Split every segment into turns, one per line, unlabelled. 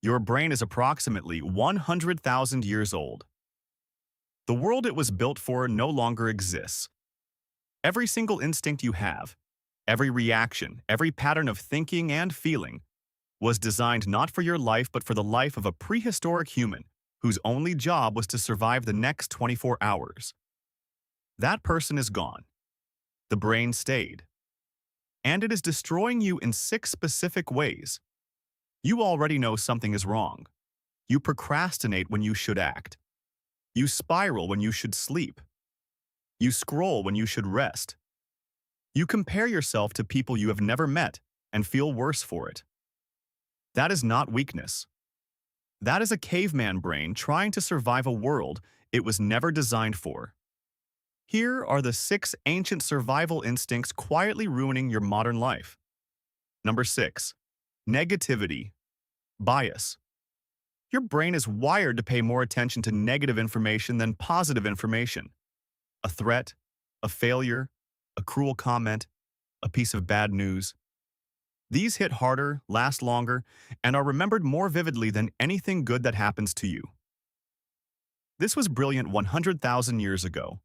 Your brain is approximately 100,000 years old. The world it was built for no longer exists. Every single instinct you have, every reaction, every pattern of thinking and feeling, was designed not for your life but for the life of a prehistoric human whose only job was to survive the next 24 hours. That person is gone. The brain stayed. And it is destroying you in 6 specific ways. You already know something is wrong. You procrastinate when you should act. You spiral when you should sleep. You scroll when you should rest. You compare yourself to people you have never met and feel worse for it. That is not weakness. That is a caveman brain trying to survive a world it was never designed for. Here are the 6 ancient survival instincts quietly ruining your modern life. Number 6. Negativity. Bias. Your brain is wired to pay more attention to negative information than positive information. A threat, a failure, a cruel comment, a piece of bad news. These hit harder, last longer, and are remembered more vividly than anything good that happens to you. This was brilliant 100,000 years ago.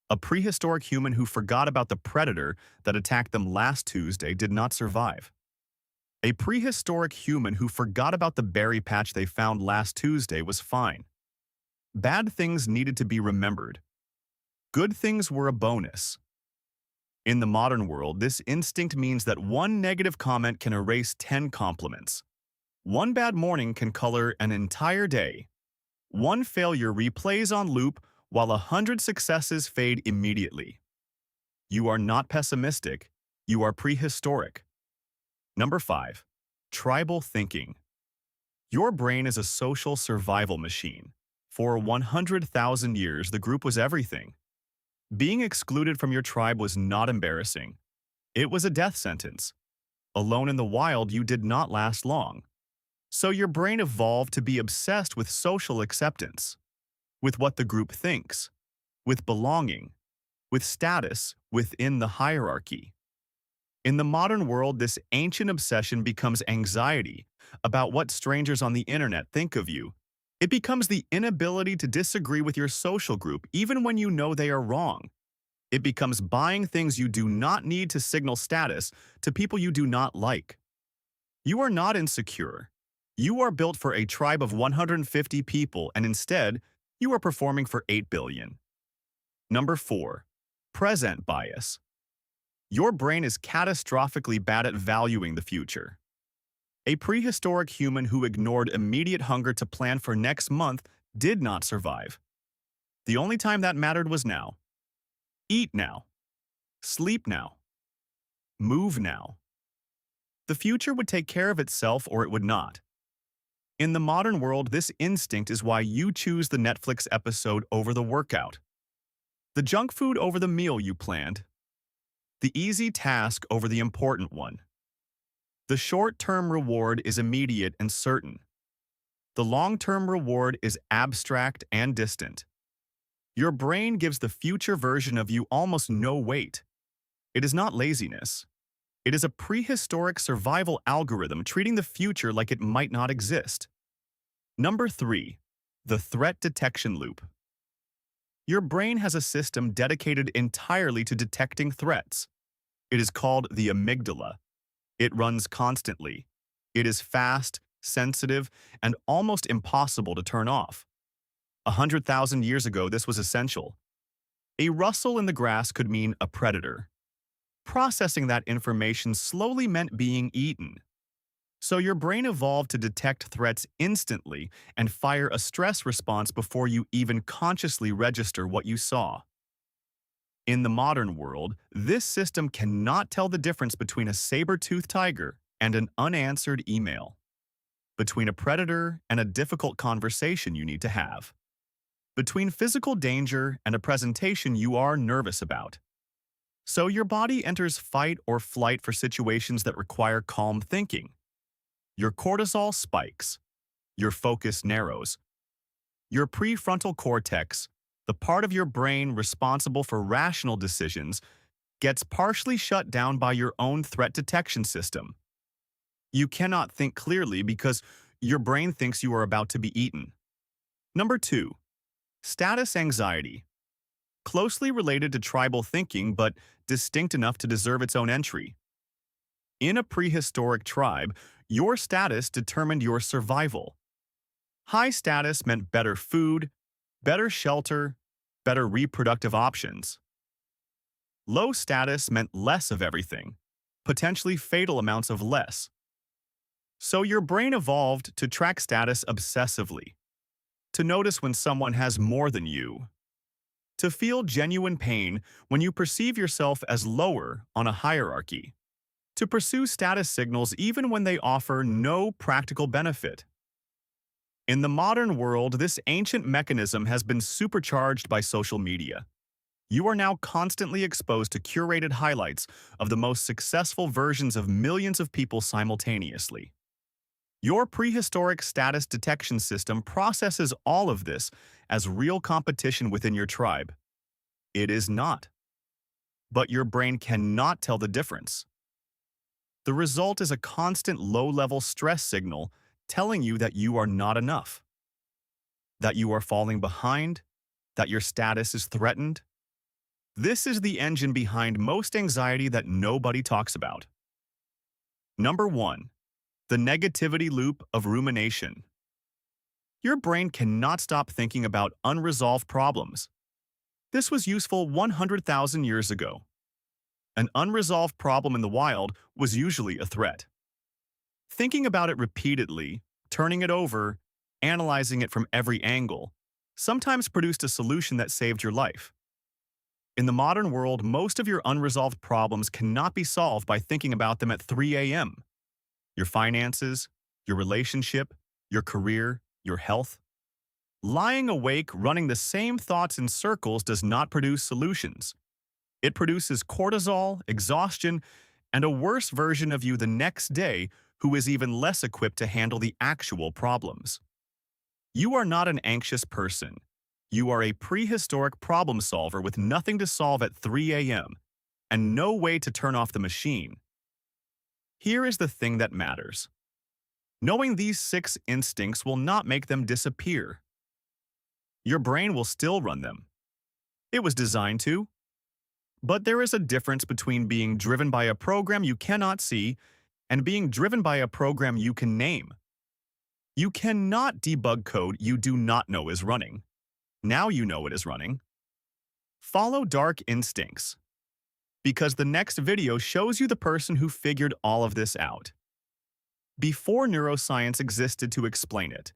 A prehistoric human who forgot about the predator that attacked them last Tuesday did not survive. A prehistoric human who forgot about the berry patch they found last Tuesday was fine. Bad things needed to be remembered. Good things were a bonus. In the modern world, this instinct means that one negative comment can erase 10 compliments. One bad morning can color an entire day. One failure replays on loop while 100 successes fade immediately. You are not pessimistic, you are prehistoric. Number 5. Tribal thinking. Your brain is a social survival machine. For 100,000 years, the group was everything. Being excluded from your tribe was not embarrassing. It was a death sentence. Alone in the wild, you did not last long. So your brain evolved to be obsessed with social acceptance, with what the group thinks, with belonging, with status within the hierarchy. In the modern world, this ancient obsession becomes anxiety about what strangers on the internet think of you. It becomes the inability to disagree with your social group even when you know they are wrong. It becomes buying things you do not need to signal status to people you do not like. You are not insecure. You are built for a tribe of 150 people, and instead, you are performing for 8 billion. Number 4. Present bias. Your brain is catastrophically bad at valuing the future. A prehistoric human who ignored immediate hunger to plan for next month did not survive. The only time that mattered was now. Eat now. Sleep now. Move now. The future would take care of itself or it would not. In the modern world, this instinct is why you choose the Netflix episode over the workout, the junk food over the meal you planned, the easy task over the important one. The short-term reward is immediate and certain. The long-term reward is abstract and distant. Your brain gives the future version of you almost no weight. It is not laziness. It is a prehistoric survival algorithm treating the future like it might not exist. Number 3. The threat detection loop. Your brain has a system dedicated entirely to detecting threats. It is called the amygdala. It runs constantly. It is fast, sensitive, and almost impossible to turn off. 100,000 years ago, this was essential. A rustle in the grass could mean a predator. Processing that information slowly meant being eaten. So your brain evolved to detect threats instantly and fire a stress response before you even consciously register what you saw. In the modern world, this system cannot tell the difference between a saber-toothed tiger and an unanswered email, between a predator and a difficult conversation you need to have, between physical danger and a presentation you are nervous about. So your body enters fight or flight for situations that require calm thinking. Your cortisol spikes. Your focus narrows. Your prefrontal cortex, the part of your brain responsible for rational decisions, gets partially shut down by your own threat detection system. You cannot think clearly because Your brain thinks you are about to be eaten. Number 2. Status anxiety. Closely related to tribal thinking but distinct enough to deserve its own entry. In a prehistoric tribe, your status determined your survival. High status meant better food, better shelter, better reproductive options. Low status meant less of everything, potentially fatal amounts of less. So your brain evolved to track status obsessively, to notice when someone has more than you, to feel genuine pain when you perceive yourself as lower on a hierarchy, to pursue status signals even when they offer no practical benefit. In the modern world, this ancient mechanism has been supercharged by social media. You are now constantly exposed to curated highlights of the most successful versions of millions of people simultaneously. Your prehistoric status detection system processes all of this as real competition within your tribe. It is not. But your brain cannot tell the difference. The result is a constant low-level stress signal telling you that you are not enough, that you are falling behind, that your status is threatened. This is the engine behind most anxiety that nobody talks about. Number 1. The negativity loop of rumination. Your brain cannot stop thinking about unresolved problems. This was useful 100,000 years ago. An unresolved problem in the wild was usually a threat. Thinking about it repeatedly, turning it over, analyzing it from every angle, sometimes produced a solution that saved your life. In the modern world, most of your unresolved problems cannot be solved by thinking about them at 3 a.m. Your finances, your relationship, your career, your health. Lying awake, running the same thoughts in circles does not produce solutions. It produces cortisol, exhaustion, and a worse version of you the next day who is even less equipped to handle the actual problems. You are not an anxious person. You are a prehistoric problem solver with nothing to solve at 3 a.m. and no way to turn off the machine. Here is the thing that matters. Knowing these 6 instincts will not make them disappear. Your brain will still run them. It was designed to. But there is a difference between being driven by a program you cannot see and being driven by a program you can name. You cannot debug code you do not know is running. Now you know it is running. Follow dark instincts, because the next video shows you the person who figured all of this out. Before neuroscience existed to explain it,